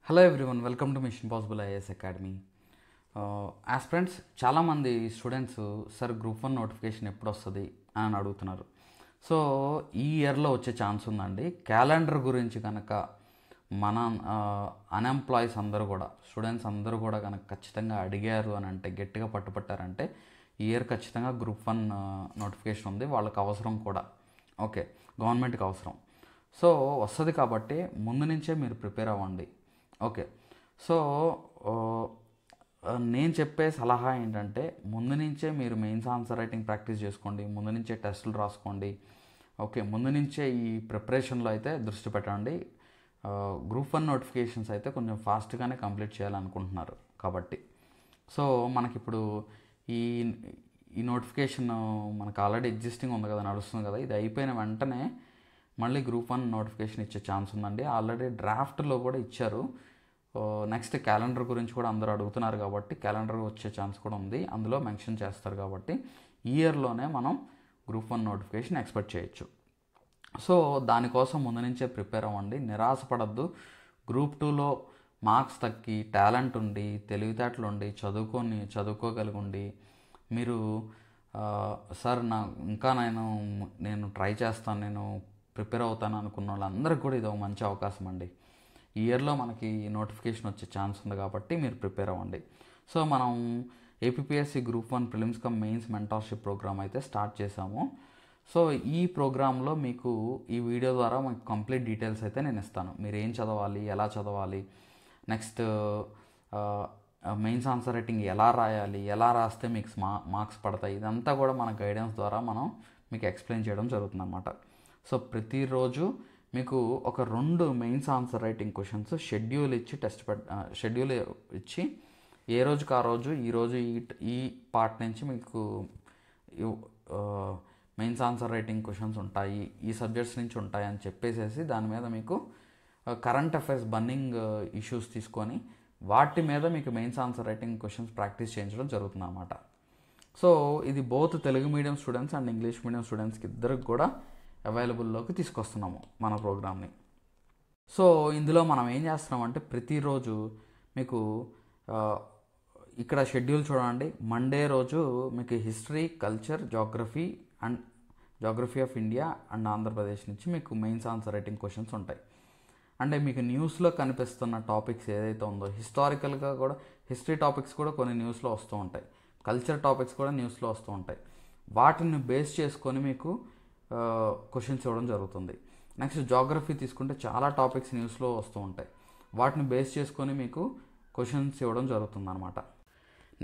Hello everyone, welcome to machine possible IAS academy. Aspirants చాలామంది students sir group 1 notification ఎప్పుడు వస్తుంది అని అడుగుతున్నారు. సో ఈ ఇయర్లో వచ్చే ఛాన్స్ ఉందండి. క్యాలెండర్ గురించి కనుక మన అన్ఎంప్లాయీస్ అందరూ కూడా, స్టూడెంట్స్ అందరూ కూడా కనుక ఖచ్చితంగా అడిగారు అని అంటే, గట్టిగా పట్టుపట్టారంటే ఈ ఇయర్ ఖచ్చితంగా గ్రూప్ 1 నోటిఫికేషన్ ఉంది. వాళ్ళకి అవసరం కూడా. ఓకే, గవర్నమెంట్కి అవసరం. సో వస్తుంది కాబట్టి ముందు నుంచే మీరు ప్రిపేర్ అవ్వండి. ఓకే, సో నేను చెప్పే సలహా ఏంటంటే, ముందు నుంచే మీరు మెయిన్స్ ఆన్సర్ రైటింగ్ ప్రాక్టీస్ చేసుకోండి, ముందు నుంచే టెస్టులు రాసుకోండి. ఓకే, ముందు నుంచే ఈ ప్రిపరేషన్లో అయితే దృష్టి పెట్టండి. గ్రూప్ 1 నోటిఫికేషన్స్ అయితే కొంచెం ఫాస్ట్గానే కంప్లీట్ చేయాలనుకుంటున్నారు కాబట్టి. సో మనకిప్పుడు ఈ ఈ నోటిఫికేషన్ మనకు ఆల్రెడీ ఎగ్జిస్టింగ్ ఉంది కదా, నడుస్తుంది కదా, ఇది అయిపోయిన వెంటనే మళ్ళీ గ్రూప్ 1 నోటిఫికేషన్ ఇచ్చే ఛాన్స్ ఉందండి. ఆల్రెడీ డ్రాఫ్ట్లో కూడా ఇచ్చారు. నెక్స్ట్ క్యాలెండర్ గురించి కూడా అందరూ అడుగుతున్నారు కాబట్టి క్యాలెండర్ వచ్చే ఛాన్స్ కూడా ఉంది, అందులో మెన్షన్ చేస్తారు కాబట్టి ఈ ఇయర్లోనే మనం గ్రూప్ 1 నోటిఫికేషన్ ఎక్స్పెక్ట్ చేయొచ్చు. సో దానికోసం ముందు నుంచే ప్రిపేర్ అవ్వండి, నిరాశపడద్దు. గ్రూప్ 2లో మార్క్స్ తగ్గి, టాలెంట్ ఉండి, తెలివితేటలు ఉండి, చదువుకోగలిగి ఉండి, మీరు సార్ ఇంకా నేను ట్రై చేస్తాను, నేను ప్రిపేర్ అవుతాను అనుకున్న వాళ్ళందరికీ కూడా ఇది ఒక మంచి అవకాశం అండి. ఈ ఇయర్లో మనకి నోటిఫికేషన్ వచ్చే ఛాన్స్ ఉంది కాబట్టి మీరు ప్రిపేర్ అవ్వండి. సో మనం APPSC group 1 prelims cum mains mentorship program అయితే స్టార్ట్ చేశాము. సో ఈ ప్రోగ్రాంలో మీకు ఈ వీడియో ద్వారా మీకు కంప్లీట్ డీటెయిల్స్ అయితే నేను ఇస్తాను. మీరు ఏం చదవాలి, ఎలా చదవాలి, నెక్స్ట్ మెయిన్స్ ఆన్సర్ రైటింగ్ ఎలా రాయాలి, ఎలా రాస్తే మీకు మార్క్స్ పడతాయి, ఇదంతా కూడా మన గైడెన్స్ ద్వారా మనం మీకు ఎక్స్ప్లెయిన్ చేయడం జరుగుతుందన్నమాట. సో ప్రతిరోజు మీకు ఒక 2 mains answer writing questions schedule ఇచ్చి ఏ రోజుకి ఆ రోజు, ఈరోజు ఈ పార్ట్ నుంచి మీకు మెయిన్స్ ఆన్సర్ రైటింగ్ క్వశ్చన్స్ ఉంటాయి, ఈ సబ్జెక్ట్స్ నుంచి ఉంటాయి అని చెప్పేసేసి దాని మీద మీకు కరెంట్ అఫైర్స్ బర్నింగ్ ఇష్యూస్ తీసుకొని వాటి మీద మీకు mains answer writing questions practice చేయించడం జరుగుతుంది అన్నమాట. సో ఇది both Telugu medium students and English medium స్టూడెంట్స్కి ఇద్దరికి కూడా అవైలబుల్లోకి తీసుకొస్తున్నాము మన ప్రోగ్రామ్ని. సో ఇందులో మనం ఏం చేస్తున్నామంటే, ప్రతిరోజు మీకు ఇక్కడ షెడ్యూల్ చూడండి. మండే రోజు మీకు history, culture, geography of India and Andhra Pradesh నుంచి మీకు మెయిన్స్ ఆన్సర్ రైటింగ్ క్వశ్చన్స్ ఉంటాయి. అంటే మీకు న్యూస్లో కనిపిస్తున్న టాపిక్స్ ఏదైతే ఉందో, హిస్టారికల్గా కూడా హిస్టరీ టాపిక్స్ కూడా కొన్ని న్యూస్లో వస్తూ ఉంటాయి, కల్చర్ టాపిక్స్ కూడా న్యూస్లో వస్తూ ఉంటాయి. వాటిని బేస్ చేసుకొని మీకు క్వశ్చన్స్ ఇవ్వడం జరుగుతుంది. నెక్స్ట్ జాగ్రఫీ తీసుకుంటే చాలా టాపిక్స్ న్యూస్లో వస్తూ ఉంటాయి, వాటిని బేస్ చేసుకొని మీకు క్వశ్చన్స్ ఇవ్వడం జరుగుతుంది అనమాట.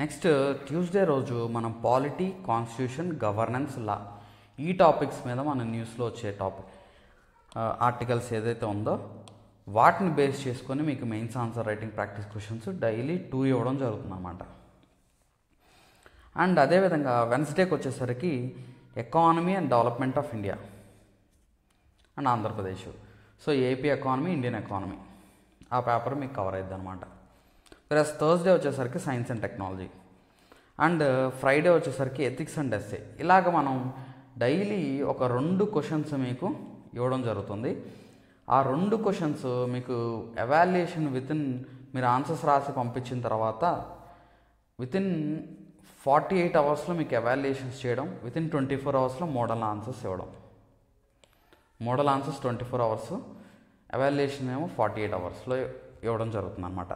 నెక్స్ట్ ట్యూస్డే రోజు మనం పాలిటీ, కాన్స్టిట్యూషన్, గవర్నెన్స్, లా, ఈ టాపిక్స్ మీద మన న్యూస్లో వచ్చే ఆర్టికల్స్ ఏదైతే ఉందో వాటిని బేస్ చేసుకొని మీకు mains answer writing practice questions daily 2 ఇవ్వడం జరుగుతుంది అన్నమాట. అండ్ అదేవిధంగా వెన్స్డేకి వచ్చేసరికి economy and development of India and Andhra Pradesh. So AP economy, Indian economy, ఆ పేపర్ మీకు కవర్ అవుతుంది అనమాట. ప్లస్ థర్స్డే వచ్చేసరికి science and technology, and Friday వచ్చేసరికి ఎథిక్స్ అండ్ ఎస్సే. ఇలాగ మనం డైలీ ఒక 2 క్వశ్చన్స్ మీకు ఇవ్వడం జరుగుతుంది. ఆ 2 క్వశ్చన్స్ మీకు ఎవాల్యుయేషన్ మీరు ఆన్సర్స్ రాసి పంపించిన తర్వాత వితిన్ 48 అవర్స్లో మీకు ఎవాల్యుయేషన్స్ చేయడం, వితిన్ 24 అవర్స్లో మోడల్ ఆన్సర్స్ ఇవ్వడం. మోడల్ ఆన్సర్స్ 24 అవర్స్, ఎవాల్యుయేషన్ ఏమో 48 అవర్స్లో ఇవ్వడం జరుగుతుంది అనమాట.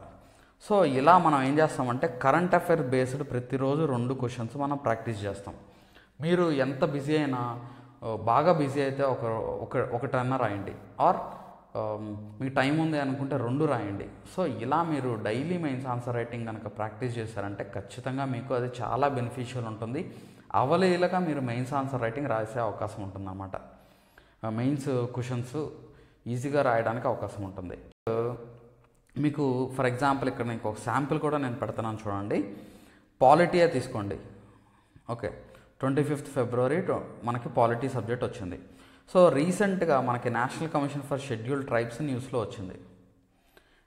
సో ఇలా మనం ఏం చేస్తామంటే, కరెంట్ అఫైర్ బేస్డ్ ప్రతిరోజు 2 క్వశ్చన్స్ మనం ప్రాక్టీస్ చేస్తాం. మీరు ఎంత బిజీ అయినా, బాగా బిజీ అయితే ఒకటన్నా రాయండి, ఆర్ మీకు టైం ఉంది అనుకుంటే 2 రాయండి. సో ఇలా మీరు డైలీ మెయిన్స్ ఆన్సర్ రైటింగ్ కనుక ప్రాక్టీస్ చేశారంటే ఖచ్చితంగా మీకు అది చాలా బెనిఫిషియల్ ఉంటుంది. అవలీలగా మీరు మెయిన్స్ ఆన్సర్ రైటింగ్ రాసే అవకాశం ఉంటుంది అన్నమాట. మెయిన్స్ క్వశ్చన్స్ ఈజీగా రాయడానికి అవకాశం ఉంటుంది. మీకు ఫర్ ఎగ్జాంపుల్ ఇక్కడ మీకు ఒక శాంపిల్ కూడా నేను పెడుతున్నాను చూడండి. పాలిటీయే తీసుకోండి. ఓకే, 25th ఫిబ్రవరి మనకి పాలిటీ సబ్జెక్ట్ వచ్చింది. సో రీసెంట్గా మనకి national commission for scheduled tribes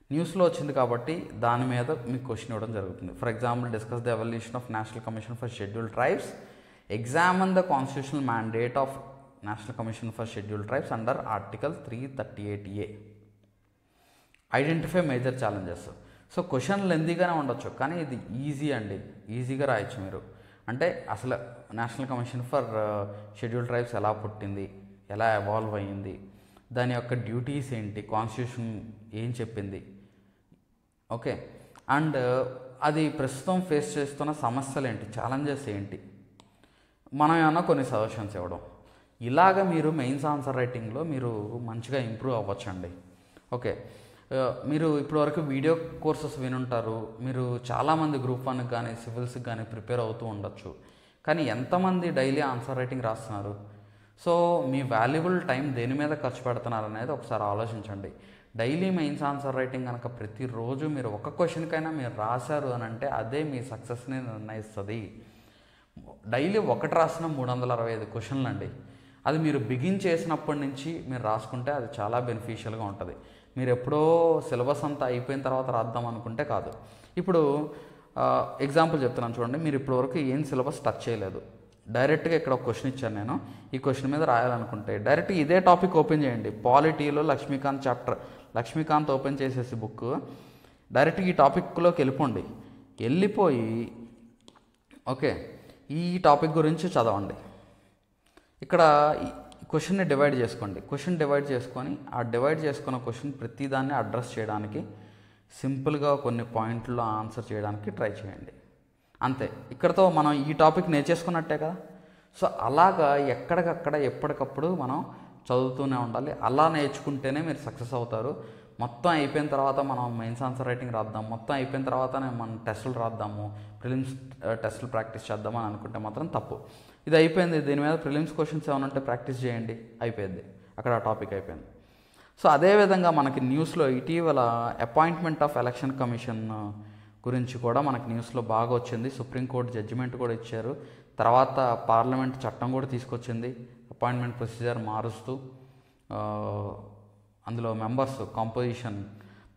న్యూస్లో వచ్చింది కాబట్టి దాని మీద మీకు క్వశ్చన్ ఇవ్వడం జరుగుతుంది. For example, discuss the evolution of national commission for scheduled tribes, examine the constitutional mandate of national commission for scheduled tribes under article 338A. Identify major challenges. So question లెందీగానే ఉండొచ్చు, కానీ ఇది ఈజీ అండి, ఈజీగా రాయొచ్చు మీరు. అంటే అసలు national commission for schedule tribes ఎలా పుట్టింది, ఎలా ఎవాల్వ్ అయ్యింది, దాని యొక్క డ్యూటీస్ ఏంటి, కాన్స్టిట్యూషన్ ఏం చెప్పింది, ఓకే, అండ్ అది ప్రస్తుతం ఫేస్ చేస్తున్న సమస్యలు ఏంటి, ఛాలెంజెస్ ఏంటి, మనం ఏమన్నా కొన్ని సజెషన్స్ ఇవ్వడం. ఇలాగ మీరు మెయిన్స్ ఆన్సర్ రైటింగ్లో మీరు మంచిగా ఇంప్రూవ్ అవ్వచ్చండి. ఓకే, మీరు ఇప్పటివరకు వీడియో కోర్సెస్ వినుంటారు, మీరు చాలామంది గ్రూప్ 1కి కానీ సివిల్స్కి కానీ ప్రిపేర్ అవుతూ ఉండొచ్చు, కానీ ఎంతమంది డైలీ ఆన్సర్ రైటింగ్ రాస్తున్నారు? సో మీ వాల్యుబుల్ టైం దేని మీద ఖర్చు పెడుతున్నారు అనేది ఒకసారి ఆలోచించండి. డైలీ మెయిన్స్ ఆన్సర్ రైటింగ్ కనుక ప్రతిరోజు మీరు ఒక క్వశ్చన్కైనా మీరు రాశారు అని అంటే అదే మీ సక్సెస్ని నిర్ణయిస్తుంది. డైలీ ఒకటి రాసిన 365 క్వశ్చన్లు అండి. అది మీరు బిగిన్ చేసినప్పటి నుంచి మీరు రాసుకుంటే అది చాలా బెనిఫిషియల్గా ఉంటుంది. మీరు ఎప్పుడో సిలబస్ అంతా అయిపోయిన తర్వాత రాద్దాం అనుకుంటే కాదు. ఇప్పుడు ఎగ్జాంపుల్ చెప్తున్నాను చూడండి. మీరు ఇప్పటివరకు ఏం సిలబస్ టచ్ చేయలేదు, డైరెక్ట్గా ఇక్కడ ఒక క్వశ్చన్ ఇచ్చాను నేను, ఈ క్వశ్చన్ మీద రాయాలనుకుంటే డైరెక్ట్గా ఇదే టాపిక్ ఓపెన్ చేయండి. పాలిటీలో లక్ష్మీకాంత్ చాప్టర్, లక్ష్మీకాంత్ ఓపెన్ చేసేసి బుక్ డైరెక్ట్గా ఈ టాపిక్లోకి వెళ్ళిపోయి ఓకే ఈ టాపిక్ గురించి చదవండి. ఇక్కడ క్వశ్చన్ని డివైడ్ చేసుకోండి. క్వశ్చన్ డివైడ్ చేసుకొని ఆ డివైడ్ చేసుకున్న క్వశ్చన్ ప్రతిదాన్ని అడ్రస్ చేయడానికి సింపుల్గా కొన్ని పాయింట్లో ఆన్సర్ చేయడానికి ట్రై చేయండి. అంతే, ఇక్కడతో మనం ఈ టాపిక్ నేర్చేసుకున్నట్టే కదా. సో అలాగా ఎక్కడికక్కడ ఎప్పటికప్పుడు మనం చదువుతూనే ఉండాలి. అలా నేర్చుకుంటేనే మీరు సక్సెస్ అవుతారు. మొత్తం అయిపోయిన తర్వాత మనం మెయిన్స్ ఆన్సర్ రైటింగ్ రాద్దాం, మొత్తం అయిపోయిన తర్వాతనే మనం టెస్టులు రాద్దాము, ప్రిలిమ్స్ టెస్టులు ప్రాక్టీస్ చేద్దామని అనుకుంటే మాత్రం తప్పు. ఇది అయిపోయింది, దీని మీద ప్రిలిమ్స్ క్వశ్చన్స్ ఏమైనా ఉంటే ప్రాక్టీస్ చేయండి, అయిపోయింది, అక్కడ ఆ టాపిక్ అయిపోయింది. సో అదేవిధంగా మనకి న్యూస్లో ఇటీవల అపాయింట్మెంట్ ఆఫ్ ఎలక్షన్ కమిషన్ గురించి కూడా మనకి న్యూస్లో బాగా వచ్చింది. సుప్రీంకోర్టు జడ్జిమెంట్ కూడా ఇచ్చారు. తర్వాత పార్లమెంట్ చట్టం కూడా తీసుకొచ్చింది అపాయింట్మెంట్ ప్రొసీజర్ మారుస్తూ, అందులో మెంబర్స్ కాంపోజిషన్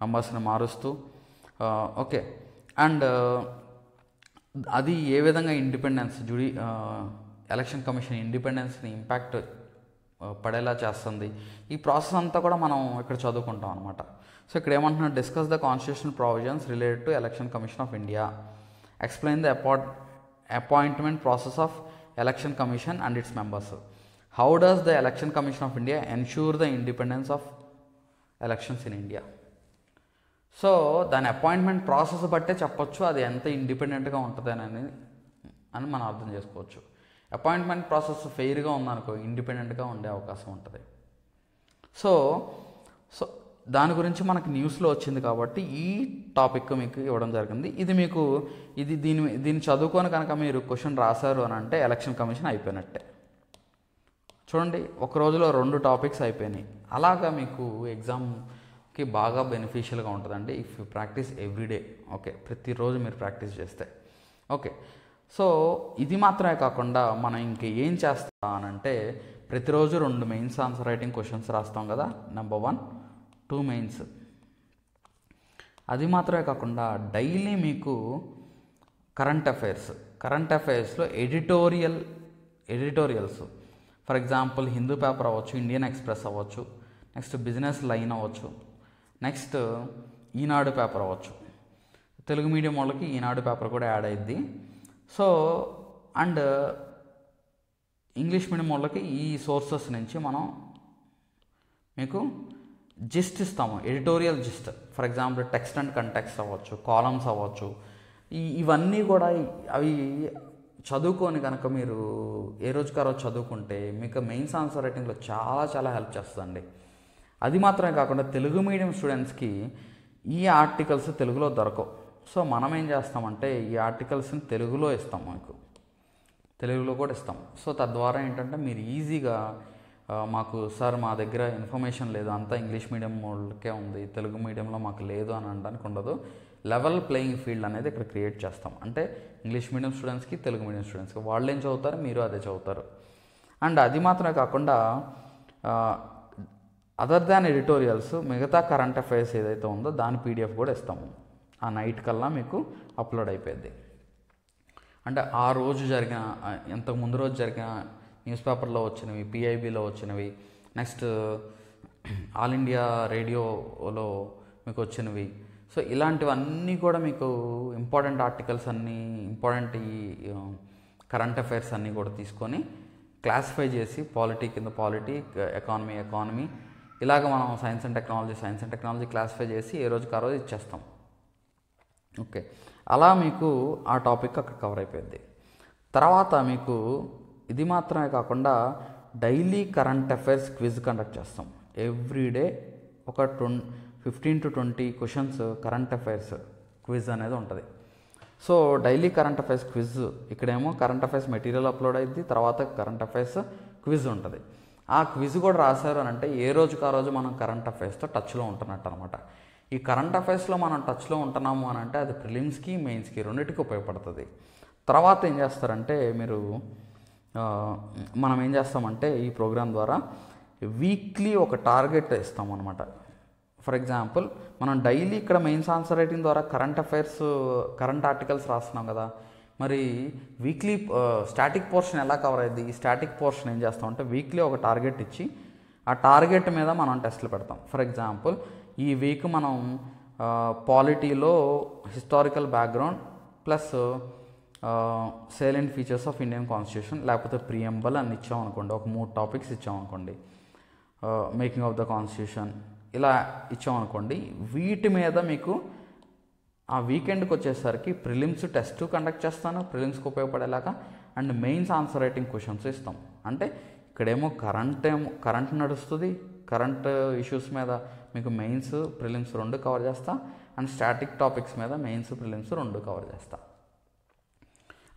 మెంబర్స్ని మారుస్తూ. ఓకే, అండ్ అది ఏ విధంగా ఇండిపెండెన్స్ ఎలక్షన్ కమిషన్ ఇండిపెండెన్స్ని ఇంపాక్ట్ పడేలా చేస్తుంది, ఈ ప్రాసెస్ అంతా కూడా మనం ఇక్కడ చదువుకుంటాం అనమాట. సో ఇక్కడ ఏమంటున్నారు, discuss the constitutional provisions related to election commission of India, explain the appointment process of election commission and its members, how does the election commission of India ensure the independence of elections in India. So దాని appointment process బట్టే చెప్పొచ్చు అది ఎంత ఇండిపెండెంట్గా ఉంటుంది అని మనం అర్థం చేసుకోవచ్చు. అపాయింట్మెంట్ ప్రాసెస్ ఫెయిర్గా ఉందనుకో ఇండిపెండెంట్గా ఉండే అవకాశం ఉంటుంది. సో దాని గురించి మనకి న్యూస్లో వచ్చింది కాబట్టి ఈ టాపిక్ మీకు ఇవ్వడం జరిగింది. ఇది మీకు దీన్ని చదువుకొని కనుక మీరు క్వశ్చన్ రాశారు అని అంటే ఎలక్షన్ కమిషన్ అయిపోయినట్టే. చూడండి, ఒక రోజులో 2 టాపిక్స్ అయిపోయినాయి. అలాగా మీకు ఎగ్జామ్కి బాగా బెనిఫిషియల్గా ఉంటుందండి if you practice everyday. Okay, ప్రతిరోజు మీరు ప్రాక్టీస్ చేస్తే. ఓకే, సో ఇది మాత్రమే కాకుండా మనం ఇంకేం చేస్తాం అనంటే ప్రతిరోజు 2 మెయిన్స్ ఆన్సర్ రైటింగ్ క్వశ్చన్స్ రాస్తాం కదా. Number 1, 2 mains. అది మాత్రమే కాకుండా డైలీ మీకు కరెంట్ అఫైర్స్లో editorials for example Hindu paper అవ్వచ్చు, ఇండియన్ ఎక్స్ప్రెస్ అవ్వచ్చు, నెక్స్ట్ బిజినెస్ లైన్ అవ్వచ్చు, నెక్స్ట్ ఈనాడు పేపర్ అవ్వచ్చు. తెలుగు మీడియం వాళ్ళకి ఈనాడు పేపర్ కూడా యాడ్ అయ్యిద్ది. సో అండ్ ఇంగ్లీష్ మీడియం వాళ్ళకి ఈ సోర్సెస్ నుంచి మనం మీకు జిస్ట్ ఇస్తాము, editorial gist. For example text and context అవ్వచ్చు, కాలమ్స్ అవ్వచ్చు. ఇవన్నీ కూడా అవి చదువుకొని కనుక మీరు ఏ రోజుకి ఆ రోజు చదువుకుంటే మీకు మెయిన్స్ ఆన్సర్ రైటింగ్లో చాలా చాలా హెల్ప్ చేస్తుందండి. అది మాత్రమే కాకుండా తెలుగు మీడియం స్టూడెంట్స్కి ఈ ఆర్టికల్స్ తెలుగులో దొరకవు. సో మనం ఏం చేస్తామంటే ఈ ఆర్టికల్స్ని తెలుగులో ఇస్తాం, మీకు తెలుగులో కూడా ఇస్తాం. సో తద్వారా ఏంటంటే మీరు ఈజీగా మాకు సార్ మా దగ్గర ఇన్ఫర్మేషన్ లేదు, అంతా ఇంగ్లీష్ మీడియం వాళ్ళకే ఉంది, తెలుగు మీడియంలో మాకు లేదు అని అనడానికి ఉండదు. లెవెల్ ప్లేయింగ్ ఫీల్డ్ అనేది ఇక్కడ క్రియేట్ చేస్తాం. అంటే ఇంగ్లీష్ మీడియం స్టూడెంట్స్కి తెలుగు మీడియం స్టూడెంట్స్కి వాళ్ళు ఏం చదువుతారు, మీరు అదే చదువుతారు. అండ్ అది మాత్రమే కాకుండా అదర్ దాన్ ఎడిటోరియల్స్ మిగతా కరెంట్ అఫైర్స్ ఏదైతే ఉందో దాని పీడిఎఫ్ కూడా ఇస్తాము. ఆ నైట్ కల్లా మీకు అప్లోడ్ అయిపోయింది. అంటే ఆ రోజు జరిగిన ఇంతకు ముందు రోజు జరిగిన న్యూస్ పేపర్లో వచ్చినవి, పిఐబిలో వచ్చినవి, నెక్స్ట్ ఆల్ ఇండియా రేడియోలో మీకు వచ్చినవి. సో ఇలాంటివన్నీ కూడా మీకు ఇంపార్టెంట్ ఆర్టికల్స్ అన్నీ, ఇంపార్టెంట్ ఈ కరెంట్ అఫైర్స్ అన్నీ కూడా తీసుకొని క్లాసిఫై చేసి పాలిటీ కింద పాలిటీ, ఎకానమీ ఇలాగ మనం సైన్స్ అండ్ టెక్నాలజీ క్లాసిఫై చేసి ఏ రోజుకి ఆ రోజు ఇచ్చేస్తాం. ఓకే, అలా మీకు ఆ టాపిక్ అక్కడ కవర్ అయిపోయింది. తర్వాత మీకు ఇది మాత్రమే కాకుండా daily current affairs quiz conduct చేస్తాం. ఎవ్రీడే ఒక 15 to 20 questions current affairs quiz అనేది ఉంటుంది. So daily current affairs quiz, ఇక్కడేమో కరెంట్ అఫైర్స్ మెటీరియల్ అప్లోడ్ అయింది, తర్వాత కరెంట్ అఫైర్స్ క్విజ్ ఉంటుంది. ఆ క్విజ్ కూడా రాశారు అని అంటే ఏ రోజుకి ఆ రోజు మనం కరెంట్ అఫైర్స్తో టచ్లో ఉంటున్నట్టు అనమాట. ఈ కరెంట్ అఫైర్స్లో మనం టచ్లో ఉంటున్నాము అని అంటే అది ప్రిలిమ్స్కి, మెయిన్స్కి రెండింటికి ఉపయోగపడుతుంది. తర్వాత ఏం చేస్తారంటే మనం ఏం చేస్తామంటే ఈ ప్రోగ్రామ్ ద్వారా వీక్లీ ఒక టార్గెట్ ఇస్తాం అనమాట. ఫర్ ఎగ్జాంపుల్ మనం డైలీ ఇక్కడ మెయిన్స్ ఆన్సర్ రైటింగ్ ద్వారా కరెంట్ ఆర్టికల్స్ రాస్తున్నాం కదా, మరి వీక్లీ స్టాటిక్ పోర్షన్ ఎలా కవర్ అయ్యింది? ఈ స్టాటిక్ పోర్షన్ ఏం చేస్తామంటే వీక్లీ ఒక టార్గెట్ ఇచ్చి ఆ టార్గెట్ మీద మనం టెస్టులు పెడతాం. ఫర్ ఎగ్జాంపుల్ ఈ వీక్ మనం పాలిటీలో historical background plus salient features of Indian constitution లేకపోతే ప్రియంబల్ అని ఇచ్చామనుకోండి, ఒక 3 టాపిక్స్ ఇచ్చామనుకోండి, మేకింగ్ ఆఫ్ ద కాన్స్టిట్యూషన్ ఇలా ఇచ్చామనుకోండి, వీటి మీద మీకు ఆ వీకెండ్కి వచ్చేసరికి ప్రిలిమ్స్ టెస్ట్ కండక్ట్ చేస్తాను, ప్రిలిమ్స్కి ఉపయోగపడేలాగా, and mains answer writing questions ఇస్తాం. అంటే ఇక్కడేమో కరెంట్ నడుస్తుంది, కరెంట్ ఇష్యూస్ మీద మీకు మెయిన్స్ ప్రిలిమ్స్ 2 కవర్ చేస్తా, అండ్ స్టాటిక్ టాపిక్స్ మీద మెయిన్స్ ప్రిలిమ్స్ 2 కవర్ చేస్తా.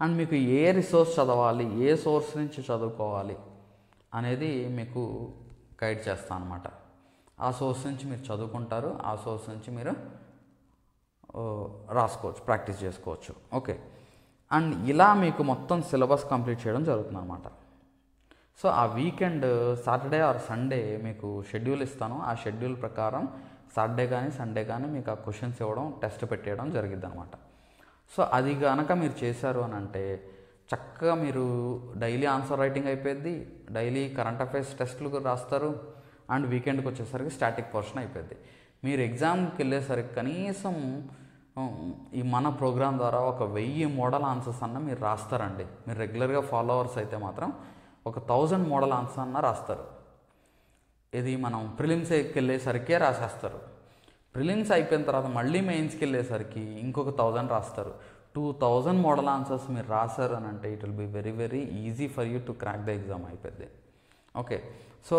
అండ్ మీకు ఏ రిసోర్స్ చదవాలి, ఏ సోర్స్ నుంచి చదువుకోవాలి అనేది మీకు గైడ్ చేస్తాను అనమాట. ఆ సోర్స్ నుంచి మీరు చదువుకుంటారు, ఆ సోర్స్ నుంచి మీరు రాసుకోవచ్చు, ప్రాక్టీస్ చేసుకోవచ్చు. ఓకే, అండ్ ఇలా మీకు మొత్తం సిలబస్ కంప్లీట్ చేయడం జరుగుతుంది అనమాట. సో ఆ వీకెండ్ సాటర్డే ఆర్ సండే మీకు షెడ్యూల్ ఇస్తాను. ఆ షెడ్యూల్ ప్రకారం సాటర్డే కానీ సండే కానీ మీకు ఆ క్వశ్చన్స్ ఇవ్వడం, టెస్ట్ పెట్టేయడం జరిగిద్ది అనమాట. సో అది కనుక మీరు చేశారు అని అంటే చక్కగా మీరు డైలీ ఆన్సర్ రైటింగ్ అయిపోద్ది, డైలీ కరెంట్ అఫైర్స్ టెస్టులు రాస్తారు, అండ్ వీకెండ్కి వచ్చేసరికి స్టాటిక్ పోర్షన్ అయిపోద్ది. మీరు ఎగ్జామ్కి వెళ్ళేసరికి కనీసం ఈ మన ప్రోగ్రాం ద్వారా ఒక 1000 మోడల్ ఆన్సర్స్ అన్న మీరు రాస్తారండి. మీరు రెగ్యులర్గా ఫాలోవర్స్ అయితే మాత్రం ఒక 1000 మోడల్ ఆన్సర్ అన్న రాస్తారు. ఇది మనం ప్రిలిమ్స్కి వెళ్ళేసరికే రాసేస్తారు. ప్రిలిమ్స్ అయిపోయిన తర్వాత మళ్ళీ మెయిన్స్కి వెళ్ళేసరికి ఇంకొక 1000 రాస్తారు. 2000 మోడల్ ఆన్సర్స్ మీరు రాశారు అని అంటే it will be very very easy for you to crack the exam అయిపోద్ది. ఓకే, సో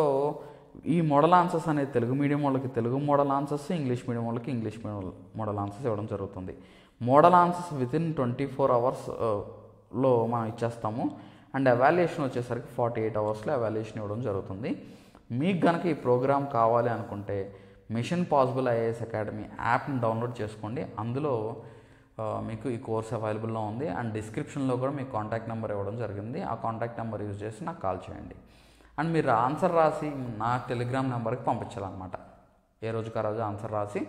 ఈ మోడల్ ఆన్సర్స్ అనేది తెలుగు మీడియం వాళ్ళకి Telugu model answers, English medium వాళ్ళకి ఇంగ్లీష్ మీడియం మోడల్ ఆన్సర్స్ ఇవ్వడం జరుగుతుంది. మోడల్ ఆన్సర్స్ వితిన్ 24 అవర్స్లో మనం ఇచ్చేస్తాము, అండ్ ఎవాల్యుయేషన్ వచ్చేసరికి 48 అవర్స్లో ఎవాల్యుయేషన్ ఇవ్వడం జరుగుతుంది. మీకు కనుక ఈ ప్రోగ్రామ్ కావాలి అనుకుంటే మిషన్ పాసిబుల్ ఐఏఎస్ అకాడమీ యాప్ని డౌన్లోడ్ చేసుకోండి. అందులో మీకు ఈ కోర్స్ అవైలబుల్లో ఉంది, అండ్ డిస్క్రిప్షన్లో కూడా మీకు కాంటాక్ట్ నెంబర్ ఇవ్వడం జరిగింది. ఆ కాంటాక్ట్ నెంబర్ యూజ్ చేసి నాకు కాల్ చేయండి. అండ్ మీరు ఆన్సర్ రాసి నా టెలిగ్రామ్ నెంబర్కి పంపించాలన్నమాట. ఏ రోజుకి ఆ రోజు ఆన్సర్ రాసి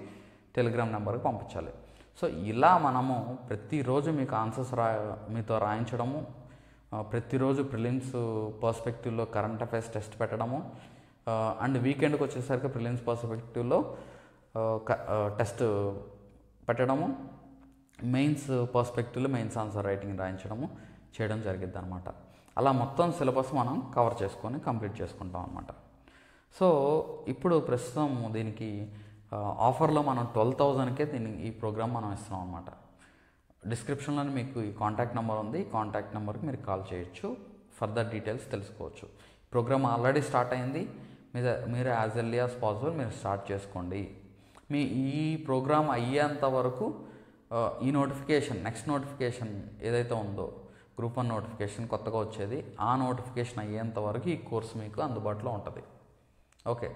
టెలిగ్రామ్ నెంబర్కి పంపించాలి. సో ఇలా మనము ప్రతిరోజు మీకు ఆన్సర్స్ మీతో రాయించడము, ప్రతిరోజు ప్రిలిమ్స్ పర్స్పెక్టివ్లో కరెంట్ అఫైర్స్ టెస్ట్ పెట్టడము, అండ్ వీకెండ్కి వచ్చేసరికి ప్రిలిమ్స్ పర్స్పెక్టివ్లో టెస్ట్ పెట్టడము, మెయిన్స్ పర్స్పెక్టివ్లో మెయిన్స్ ఆన్సర్ రైటింగ్ రాయించడము చేయడం జరిగిద్ది అనమాట. అలా మొత్తం సిలబస్ మనం కవర్ చేసుకొని కంప్లీట్ చేసుకుంటాం అనమాట. సో ఇప్పుడు ప్రస్తుతం దీనికి ఆఫర్లో మనం 12,000కే ఈ ప్రోగ్రామ్ మనం ఇస్తున్నాం అనమాట. డిస్క్రిప్షన్లో మీకు ఈ కాంటాక్ట్ నెంబర్ ఉంది, ఈ కాంటాక్ట్ నెంబర్కి మీరు కాల్ చేయొచ్చు, ఫర్దర్ డీటెయిల్స్ తెలుసుకోవచ్చు. ప్రోగ్రామ్ ఆల్రెడీ స్టార్ట్ అయింది, మీరు యాజ్ ఎర్లీ యాజ్ పాసిబుల్ మీరు స్టార్ట్ చేసుకోండి. మీ ఈ ప్రోగ్రామ్ అయ్యేంత వరకు ఈ నోటిఫికేషన్, నెక్స్ట్ నోటిఫికేషన్ ఏదైతే ఉందో గ్రూప్ 1 నోటిఫికేషన్ కొత్తగా వచ్చేది, ఆ నోటిఫికేషన్ అయ్యేంత వరకు ఈ కోర్స్ మీకు అందుబాటులో ఉంటుంది. ఓకే,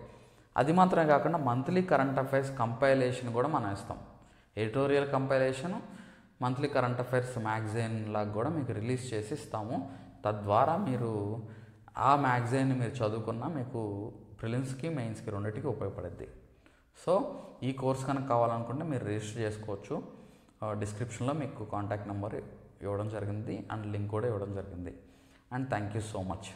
అది మాత్రమే కాకుండా మంత్లీ కరెంట్ అఫైర్స్ కంపైలేషన్ కూడా మనం ఇస్తాం. Editorial compilation, monthly current affairs magazine లాగా కూడా మీకు రిలీజ్ చేసి ఇస్తాము. తద్వారా మీరు ఆ మ్యాగజైన్ని మీరు చదువుకున్నా మీకు ప్రిలిమ్స్కి మెయిన్స్కి రెండింటికి ఉపయోగపడుద్ది. సో ఈ కోర్స్ కనుక కావాలనుకుంటే మీరు రిజిస్టర్ చేసుకోవచ్చు. డిస్క్రిప్షన్లో మీకు కాంటాక్ట్ నెంబర్ ఇవ్వడం జరిగింది, అండ్ లింక్ కూడా ఇవ్వడం జరిగింది. And thank you so much.